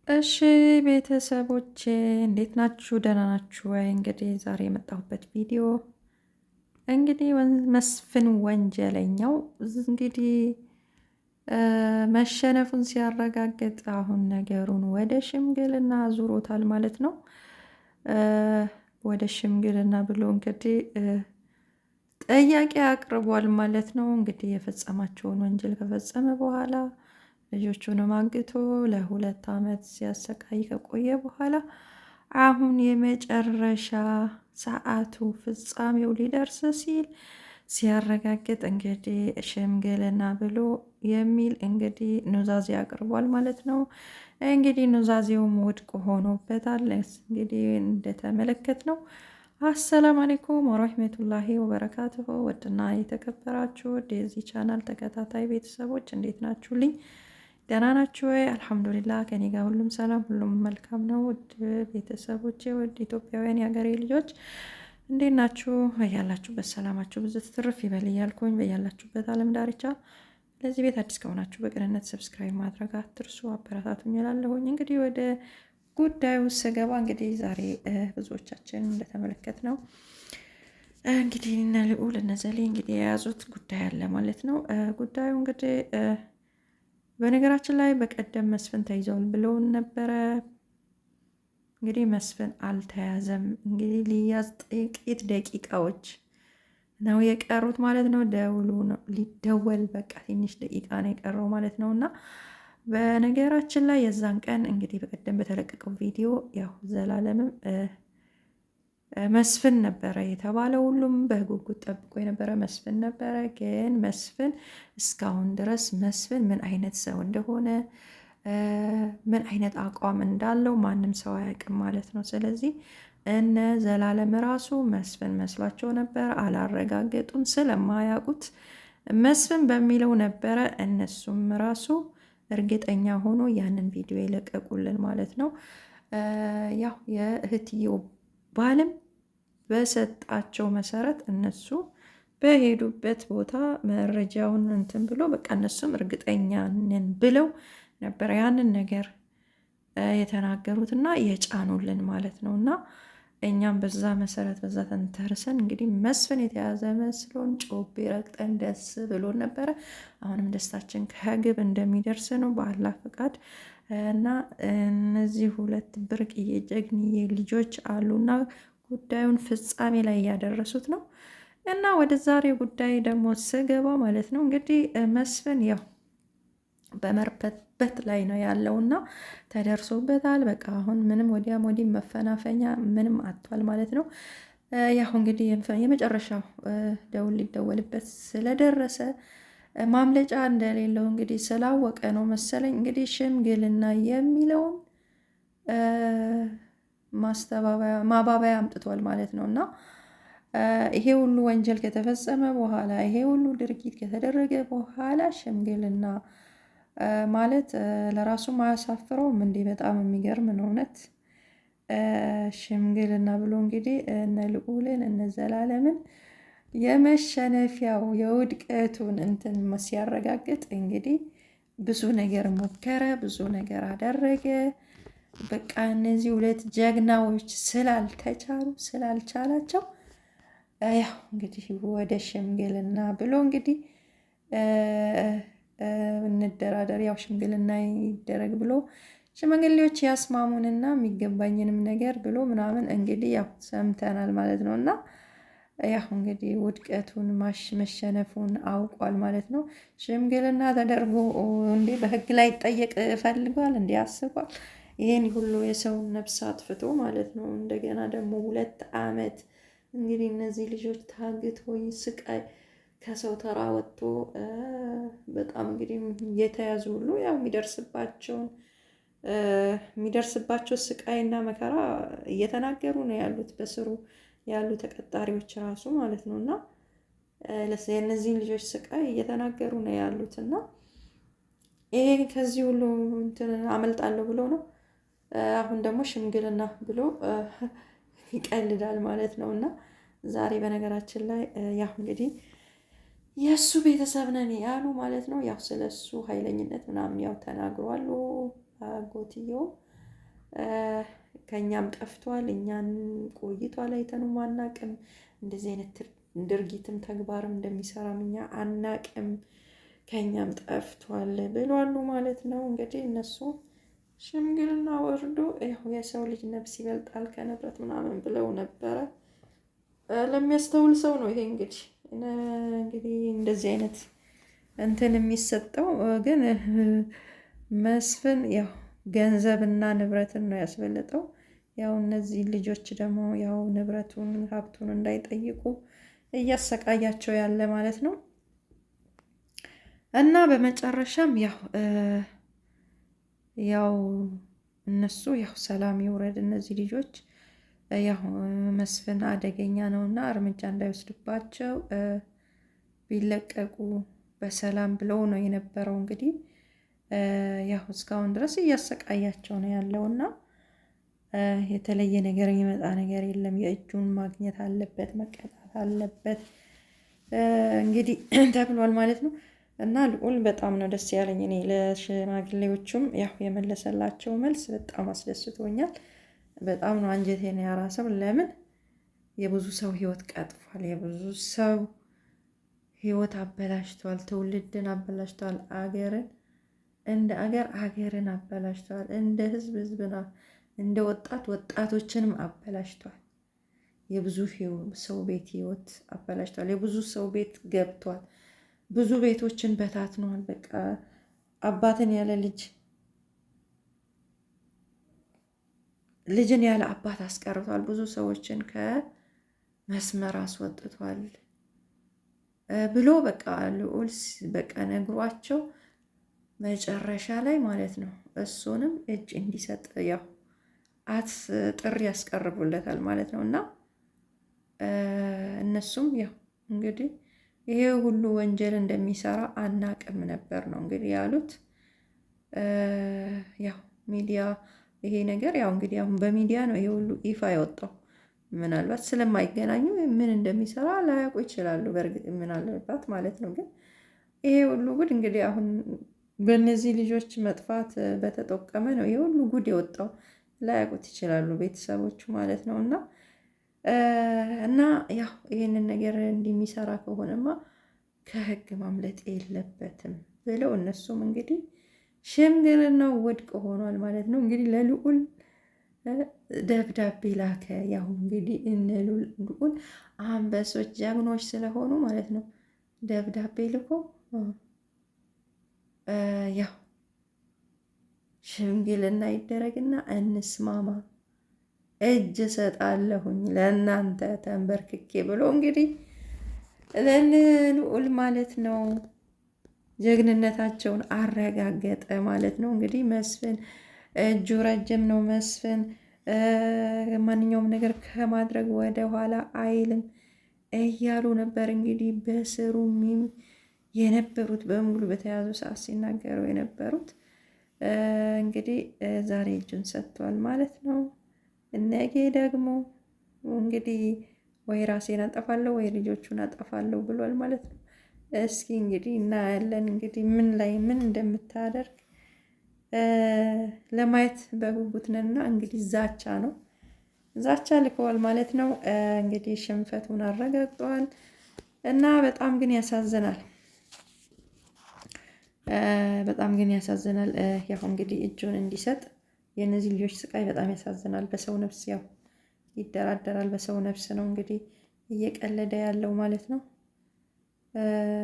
እሺ ቤተሰቦቼ እንዴት ናችሁ? ደህና ናችሁ ወይ? እንግዲህ ዛሬ የመጣሁበት ቪዲዮ እንግዲህ መስፍን ወንጀለኛው እንግዲህ መሸነፉን ሲያረጋግጥ አሁን ነገሩን ወደ ሽምግልና አዙሮታል ማለት ነው። ወደ ሽምግልና ብሎ እንግዲህ ጥያቄ አቅርቧል ማለት ነው። እንግዲህ የፈጸማቸውን ወንጀል ከፈጸመ በኋላ ልጆቹንም አግቶ ለ2 ዓመት ሲያሰቃይ ከቆየ በኋላ አሁን የመጨረሻ ሰዓቱ ፍጻሜው ሊደርስ ሲል ሲያረጋግጥ እንግዲህ ሽምግልና ብሎ የሚል እንግዲህ ኑዛዜ አቅርቧል ማለት ነው። እንግዲህ ኑዛዜውም ውድቅ ሆኖበታል። እንግዲህ እንደተመለከት ነው። አሰላም አለይኩም ወራህመቱላሂ ወበረካቱሁ። ውድና የተከበራችሁ የዚህ ቻናል ተከታታይ ቤተሰቦች እንዴት ናችሁልኝ? ደህና ናችሁ ወይ? አልሐምዱሊላህ ከኔ ጋር ሁሉም ሰላም፣ ሁሉም መልካም ነው። ውድ ቤተሰቦቼ፣ ውድ ኢትዮጵያውያን የሀገሬ ልጆች እንዴት ናችሁ? በያላችሁበት ሰላማችሁ ብዙ ትርፍ ይበል እያልኩኝ በያላችሁበት ዓለም ዳርቻ ለዚህ ቤት አዲስ ከሆናችሁ በቅንነት ሰብስክራይብ ማድረግ አትርሱ፣ አበረታቱኝ እላለሁኝ። እንግዲህ ወደ ጉዳዩ ስገባ እንግዲህ ዛሬ ብዙዎቻችን እንደተመለከት ነው እንግዲህ እነ ልዑል እነ ዘሌ እንግዲህ የያዙት ጉዳይ አለ ማለት ነው። ጉዳዩ እንግዲህ በነገራችን ላይ በቀደም መስፍን ተይዟል ብለውን ነበረ። እንግዲህ መስፍን አልተያዘም። እንግዲህ ሊያዝ ጥቂት ደቂቃዎች ነው የቀሩት ማለት ነው። ደውሉ ነው ሊደወል በቃ ትንሽ ደቂቃ ነው የቀረው ማለት ነው። እና በነገራችን ላይ የዛን ቀን እንግዲህ በቀደም በተለቀቀው ቪዲዮ ያው ዘላለምም መስፍን ነበረ የተባለው፣ ሁሉም በጉጉት ጠብቆ የነበረ መስፍን ነበረ። ግን መስፍን እስካሁን ድረስ መስፍን ምን አይነት ሰው እንደሆነ ምን አይነት አቋም እንዳለው ማንም ሰው አያውቅም ማለት ነው። ስለዚህ እነ ዘላለም ራሱ መስፍን መስሏቸው ነበር፣ አላረጋገጡም። ስለማያውቁት መስፍን በሚለው ነበረ እነሱም ራሱ እርግጠኛ ሆኖ ያንን ቪዲዮ የለቀቁልን ማለት ነው። ያው የእህትየው ባልም በሰጣቸው መሰረት እነሱ በሄዱበት ቦታ መረጃውን እንትን ብሎ በቃ እነሱም እርግጠኛ ነን ብለው ነበር ያንን ነገር የተናገሩት እና የጫኑልን ማለት ነው። እና እኛም በዛ መሰረት በዛ ተንተርሰን እንግዲህ መስፍን የተያዘ መስሎን ጮቤ ረግጠን ደስ ብሎን ነበረ። አሁንም ደስታችን ከግብ እንደሚደርስ ነው በአላህ ፍቃድ። እና እነዚህ ሁለት ብርቅዬ ጀግንዬ ልጆች አሉና ጉዳዩን ፍጻሜ ላይ እያደረሱት ነው። እና ወደ ዛሬ ጉዳይ ደግሞ ስገባ ማለት ነው እንግዲህ መስፍን ያው በመርበትበት ላይ ነው ያለው እና ተደርሶበታል። በቃ አሁን ምንም ወዲያም ወዲህ መፈናፈኛ ምንም አጥቷል ማለት ነው። ያው እንግዲህ የመጨረሻው ደውል ሊደወልበት ስለደረሰ ማምለጫ እንደሌለው እንግዲህ ስላወቀ ነው መሰለኝ እንግዲህ ሽምግልና የሚለውን ማባበያ አምጥቷል ማለት ነው። እና ይሄ ሁሉ ወንጀል ከተፈጸመ በኋላ ይሄ ሁሉ ድርጊት ከተደረገ በኋላ ሽምግልና ማለት ለራሱም አያሳፍረውም እንዴ? በጣም የሚገርም ነው እውነት። ሽምግልና ብሎ እንግዲህ እነ ልዑልን እነ ዘላለምን የመሸነፊያው የውድቀቱን እንትን ሲያረጋግጥ እንግዲህ ብዙ ነገር ሞከረ፣ ብዙ ነገር አደረገ። በቃ እነዚህ ሁለት ጀግናዎች ስላልቻላቸው ያው እንግዲህ ወደ ሽምግልና ብሎ እንግዲህ እንደራደር፣ ያው ሽምግልና ይደረግ ብሎ ሽማግሌዎች ያስማሙንና የሚገባኝንም ነገር ብሎ ምናምን እንግዲህ ያው ሰምተናል ማለት ነው። እና ያው እንግዲህ ውድቀቱን መሸነፉን አውቋል ማለት ነው። ሽምግልና ተደርጎ እንዴ በህግ ላይ ይጠየቅ ፈልጓል እንዴ? አስቧል። ይሄን ሁሉ የሰውን ነፍስ አጥፍቶ ማለት ነው። እንደገና ደግሞ 2 ዓመት እንግዲህ እነዚህ ልጆች ታግቶ ስቃይ ከሰው ተራ ወጥቶ በጣም እንግዲህ የተያዙ ሁሉ ያው የሚደርስባቸው ስቃይና መከራ እየተናገሩ ነው ያሉት በስሩ ያሉ ተቀጣሪዎች ራሱ ማለት ነው። እና የእነዚህን ልጆች ስቃይ እየተናገሩ ነው ያሉት። እና ይሄ ከዚህ ሁሉ እንትን አመልጣለሁ ብሎ ነው አሁን ደግሞ ሽምግልና ብሎ ይቀልዳል ማለት ነው። እና ዛሬ በነገራችን ላይ ያው እንግዲህ የእሱ ቤተሰብ ነን ያሉ ማለት ነው። ያው ስለ እሱ ኃይለኝነት ምናምን ያው ተናግሯሉ አጎትየው ከእኛም ጠፍቷል። እኛን ቆይቷል አይተነው አናቅም። እንደዚህ አይነት ድርጊትም ተግባርም እንደሚሰራም እኛ አናቅም። ከእኛም ጠፍቷል ብሏሉ ማለት ነው። እንግዲህ እነሱ ሽምግልና ወርዶ ያው የሰው ልጅ ነፍስ ይበልጣል ከንብረት ምናምን ብለው ነበረ። ለሚያስተውል ሰው ነው ይሄ እንግዲህ እንደዚህ አይነት እንትን የሚሰጠው። ግን መስፍን ያው ገንዘብና ንብረትን ነው ያስበለጠው። ያው እነዚህ ልጆች ደግሞ ያው ንብረቱን ሀብቱን እንዳይጠይቁ እያሰቃያቸው ያለ ማለት ነው። እና በመጨረሻም ያው እነሱ ያው ሰላም ይውረድ እነዚህ ልጆች ያው መስፍን አደገኛ ነው እና እርምጃ እንዳይወስድባቸው ቢለቀቁ በሰላም ብለው ነው የነበረው። እንግዲህ ያው እስካሁን ድረስ እያሰቃያቸው ነው ያለው እና የተለየ ነገር የሚመጣ ነገር የለም። የእጁን ማግኘት አለበት፣ መቀጣት አለበት እንግዲህ ተብሏል ማለት ነው። እና ልዑል በጣም ነው ደስ ያለኝ እኔ ለሽማግሌዎቹም ያው የመለሰላቸው መልስ በጣም አስደስቶኛል። በጣም ነው አንጀቴን ያራሰው። ለምን የብዙ ሰው ህይወት ቀጥፏል፣ የብዙ ሰው ህይወት አበላሽቷል፣ ትውልድን አበላሽቷል፣ አገርን እንደ አገርን አበላሽቷል፣ እንደ ህዝብን፣ እንደ ወጣቶችንም አበላሽቷል። የብዙ ሰው ቤት ህይወት አበላሽቷል። የብዙ ሰው ቤት ገብቷል። ብዙ ቤቶችን በታትነዋል። በቃ አባትን ያለ ልጅን ያለ አባት አስቀርቷል። ብዙ ሰዎችን ከመስመር አስወጥቷል ብሎ በቃ ልዑል በቃ ነግሯቸው መጨረሻ ላይ ማለት ነው እሱንም እጅ እንዲሰጥ ያው ጥሪ ያስቀርቡለታል ማለት ነው። እና እነሱም ያው እንግዲህ ይሄ ሁሉ ወንጀል እንደሚሰራ አናቅም ነበር ነው እንግዲህ ያሉት። ያው ሚዲያ ይሄ ነገር ያው እንግዲህ አሁን በሚዲያ ነው ይሄ ሁሉ ይፋ የወጣው። ምናልባት ስለማይገናኙ ምን እንደሚሰራ ላያውቁ ይችላሉ። በእርግጥ ምናልባት ማለት ነው። ግን ይሄ ሁሉ ጉድ እንግዲህ አሁን በእነዚህ ልጆች መጥፋት በተጠቀመ ነው ይሄ ሁሉ ጉድ የወጣው። ላያውቁት ይችላሉ ቤተሰቦቹ ማለት ነው። እና ያው ይህንን ነገር እንደሚሰራ ከሆነማ ከህግ ማምለጥ የለበትም ብለው እነሱም እንግዲህ ሽምግልናው ውድቅ ሆኗል ማለት ነው። እንግዲህ ለልዑል ደብዳቤ ላከ። ያው እንግዲህ እነ ልዑል አንበሶች ጀግኖች ስለሆኑ ማለት ነው ደብዳቤ ልኮ ያው ሽምግልና ይደረግና እንስማማ፣ እጅ እሰጣለሁኝ ለእናንተ ተንበርክኬ ብሎ እንግዲህ ለልዑል ማለት ነው ጀግንነታቸውን አረጋገጠ ማለት ነው። እንግዲህ መስፍን እጁ ረጅም ነው። መስፍን ማንኛውም ነገር ከማድረግ ወደ ኋላ አይልም እያሉ ነበር እንግዲህ በስሩ የነበሩት በሙሉ በተያዙ ሰዓት ሲናገሩ የነበሩት እንግዲህ ዛሬ እጁን ሰጥቷል ማለት ነው። ነገ ደግሞ እንግዲህ ወይ ራሴን አጠፋለሁ ወይ ልጆቹን አጠፋለሁ ብሏል ማለት ነው። እስኪ እንግዲህ እናያለን እንግዲህ ምን እንደምታደርግ ለማየት በጉጉት ነንና እንግዲህ ዛቻ ልከዋል ማለት ነው። እንግዲህ ሽንፈቱን አረጋግጠዋል እና በጣም ግን ያሳዝናል። ያው እንግዲህ እጁን እንዲሰጥ የእነዚህ ልጆች ስቃይ በጣም ያሳዝናል። በሰው ነፍስ ያው ይደራደራል። በሰው ነፍስ ነው እንግዲህ እየቀለደ ያለው ማለት ነው።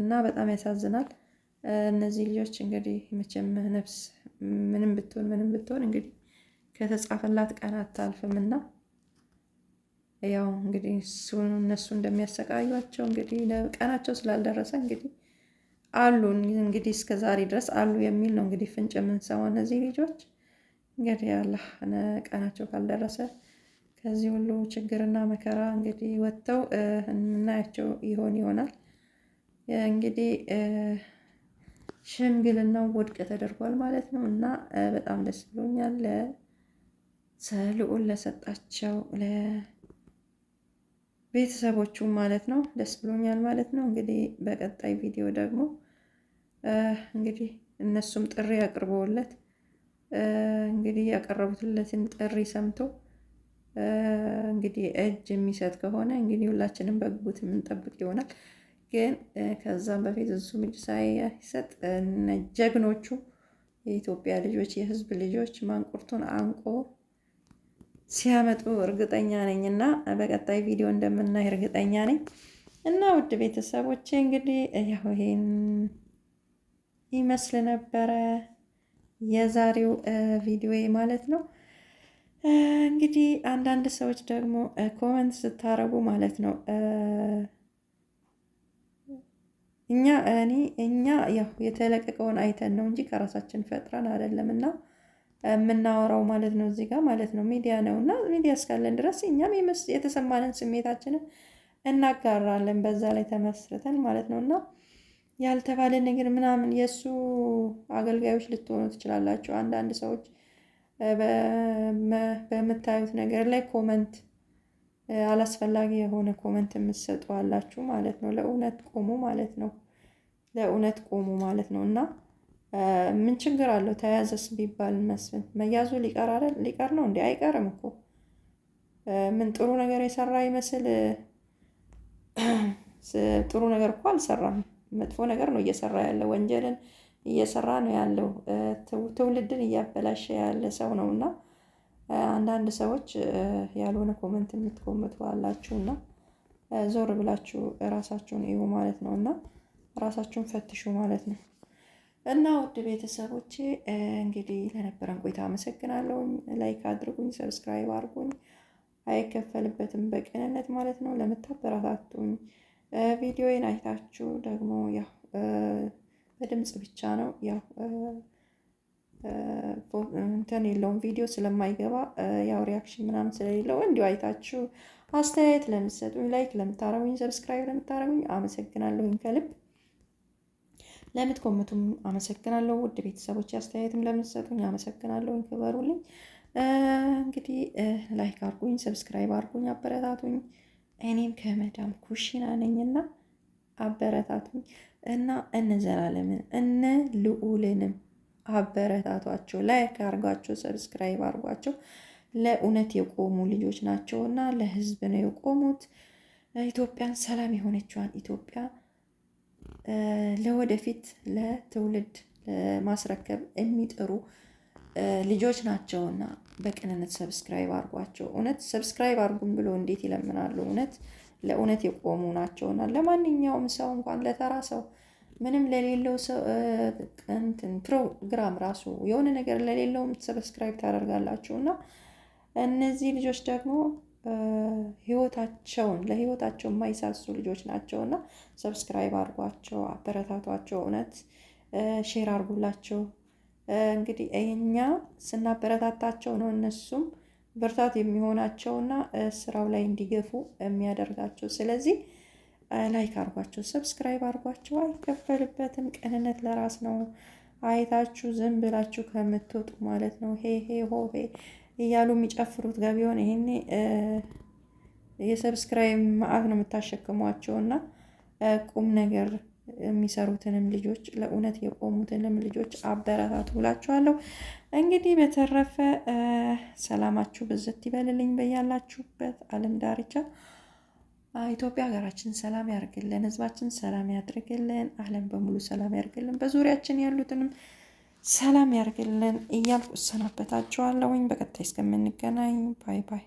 እና በጣም ያሳዝናል። እነዚህ ልጆች እንግዲህ መቼም ነፍስ ምንም ብትሆን እንግዲህ ከተጻፈላት ቀን አታልፍም እና ያው እንግዲህ እነሱ እንደሚያሰቃዩቸው እንግዲህ ቀናቸው ስላልደረሰ እንግዲህ አሉ እንግዲህ እስከ ዛሬ ድረስ አሉ የሚል ነው እንግዲህ ፍንጭ የምንሰማው። እነዚህ ልጆች እንግዲህ አላህ ቀናቸው ካልደረሰ ከዚህ ሁሉ ችግርና መከራ እንግዲህ ወጥተው እናያቸው ይሆናል። እንግዲህ ሽምግልናው ውድቅ ተደርጓል ማለት ነው እና በጣም ደስ ብሎኛል። ልዑል ለሰጣቸው ለቤተሰቦቹ ማለት ነው ደስ ብሎኛል ማለት ነው። እንግዲህ በቀጣይ ቪዲዮ ደግሞ እንግዲህ እነሱም ጥሪ አቅርበውለት እንግዲህ ያቀረቡትለትን ጥሪ ሰምቶ እንግዲህ እጅ የሚሰጥ ከሆነ እንግዲህ ሁላችንም በጉጉት የምንጠብቅ ይሆናል። ግን ከዛም በፊት እሱም እጅ ሳይሰጥ ጀግኖቹ የኢትዮጵያ ልጆች የህዝብ ልጆች ማንቁርቱን አንቆ ሲያመጡ እርግጠኛ ነኝ እና በቀጣይ ቪዲዮ እንደምናይ እርግጠኛ ነኝ። እና ውድ ቤተሰቦቼ እንግዲህ ያው ይሄን ይመስል ነበረ የዛሬው ቪዲዮ ማለት ነው። እንግዲህ አንዳንድ ሰዎች ደግሞ ኮመንት ስታረጉ ማለት ነው እኛ ያው የተለቀቀውን አይተን ነው እንጂ ከራሳችን ፈጥረን አይደለም እና የምናወራው ማለት ነው። እዚህ ጋር ማለት ነው ሚዲያ ነው እና ሚዲያ እስካለን ድረስ እኛም የተሰማንን ስሜታችንን እናጋራለን በዛ ላይ ተመስርተን ማለት ነው። እና ያልተባለ ነገር ምናምን የእሱ አገልጋዮች ልትሆኑ ትችላላችሁ። አንዳንድ ሰዎች በምታዩት ነገር ላይ ኮመንት አላስፈላጊ የሆነ ኮመንት የምትሰጡ አላችሁ ማለት ነው። ለእውነት ቆሙ ማለት ነው። ለእውነት ቆሙ ማለት ነው። እና ምን ችግር አለው? ተያዘስ ቢባል መስፍን መያዙ ሊቀር ነው እንዴ? አይቀርም እኮ ምን ጥሩ ነገር የሰራ ይመስል ጥሩ ነገር እኮ አልሰራም። መጥፎ ነገር ነው እየሰራ ያለው፣ ወንጀልን እየሰራ ነው ያለው፣ ትውልድን እያበላሸ ያለ ሰው ነው። እና አንዳንድ ሰዎች ያልሆነ ኮመንት የምትኮምቱ አላችሁ እና ዞር ብላችሁ ራሳችሁን እዩ ማለት ነው። እና ራሳችሁን ፈትሹ ማለት ነው። እና ውድ ቤተሰቦቼ እንግዲህ ለነበረን ቆይታ አመሰግናለሁ። ላይክ አድርጉኝ፣ ሰብስክራይብ አድርጉኝ፣ አይከፈልበትም በቅንነት ማለት ነው። ለምታበረታቱኝ ቪዲዮዬን አይታችሁ ደግሞ ያው በድምጽ ብቻ ነው ያው እንትን የለውም ቪዲዮ ስለማይገባ ያው ሪያክሽን ምናምን ስለሌለው እንዲሁ አይታችሁ አስተያየት ለምትሰጡኝ፣ ላይክ ለምታረጉኝ፣ ሰብስክራይብ ለምታረጉኝ አመሰግናለሁኝ ከልብ። ለምትኮምቱም አመሰግናለሁ። ውድ ቤተሰቦች አስተያየትም ለምትሰጡኝ አመሰግናለሁኝ። ክበሩልኝ። እንግዲህ ላይክ አርጉኝ፣ ሰብስክራይብ አርጉኝ፣ አበረታቱኝ። እኔም ከመዳም ኩሽና ነኝና አበረታቱኝ እና እነ ዘላለምን እነ ልዑልንም አበረታቷቸው። ላይክ አርጓቸው፣ ሰብስክራይብ አርጓቸው። ለእውነት የቆሙ ልጆች ናቸው እና ለህዝብ ነው የቆሙት። ኢትዮጵያን ሰላም የሆነችዋን ኢትዮጵያ ለወደፊት ለትውልድ ማስረከብ የሚጥሩ ልጆች ናቸውና በቅንነት ሰብስክራይብ አርጓቸው። እውነት ሰብስክራይብ አርጉን ብሎ እንዴት ይለምናሉ? እውነት ለእውነት የቆሙ ናቸውና ለማንኛውም ሰው እንኳን ለተራ ሰው ምንም ለሌለው ሰው እንትን ፕሮግራም ራሱ የሆነ ነገር ለሌለውም ሰብስክራይብ ታደርጋላችሁ እና እነዚህ ልጆች ደግሞ ለህይወታቸው የማይሳሱ ልጆች ናቸው እና ሰብስክራይብ አድርጓቸው፣ አበረታቷቸው። እውነት ሼር አድርጉላቸው። እንግዲህ እኛ ስናበረታታቸው ነው እነሱም ብርታት የሚሆናቸውና ስራው ላይ እንዲገፉ የሚያደርጋቸው። ስለዚህ ላይክ አድርጓቸው፣ ሰብስክራይብ አድርጓቸው። አይከፈልበትም። ቅንነት ለራስ ነው። አይታችሁ ዝም ብላችሁ ከምትወጡ ማለት ነው ሄ ሄ ሆ ሄ እያሉ የሚጨፍሩት ጋር ቢሆን ይሄኔ የሰብስክራይብ መዓት ነው የምታሸክሟቸው። እና ቁም ነገር የሚሰሩትንም ልጆች ለእውነት የቆሙትንም ልጆች አበረታቱ ብላችኋለሁ። እንግዲህ በተረፈ ሰላማችሁ ብዝት ይበልልኝ በያላችሁበት ዓለም ዳርቻ። ኢትዮጵያ ሀገራችን ሰላም ያርግልን፣ ህዝባችን ሰላም ያድርግልን፣ ዓለም በሙሉ ሰላም ያርግልን፣ በዙሪያችን ያሉትንም ሰላም ያርግልን እያልኩ እሰናበታችኋለሁኝ። በቀጣይ እስከምንገናኝ ባይ ባይ።